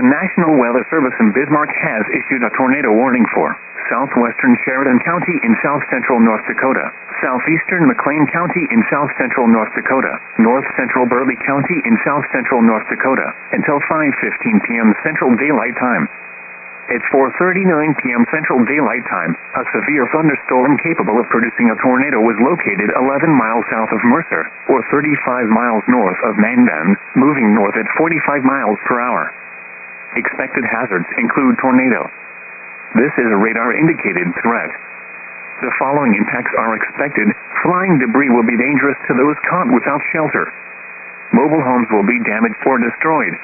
National Weather Service in Bismarck has issued a tornado warning for southwestern Sheridan County in south-central North Dakota, southeastern McLean County in south-central North Dakota, north-central Burley County in south-central North Dakota, until 5:15 p.m. Central Daylight Time. At 4:39 p.m. Central Daylight Time, a severe thunderstorm capable of producing a tornado was located 11 miles south of Mercer, or 35 miles north of Mandan, moving north at 45 miles per hour. Expected hazards include tornado. This is a radar-indicated threat. The following impacts are expected. Flying debris will be dangerous to those caught without shelter. Mobile homes will be damaged or destroyed.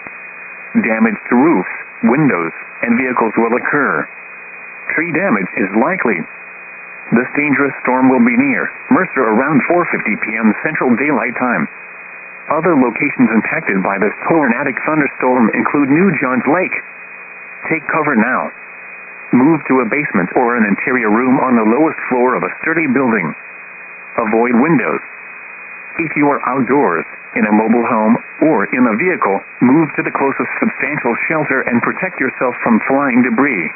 Damage to roofs, windows, and vehicles will occur. Tree damage is likely. This dangerous storm will be near Mercer around 4:50 p.m. Central Daylight Time. Other locations impacted by this tornadic thunderstorm include New Johns Lake. Take cover now. Move to a basement or an interior room on the lowest floor of a sturdy building. Avoid windows. If you are outdoors, in a mobile home, or in a vehicle, move to the closest substantial shelter and protect yourself from flying debris.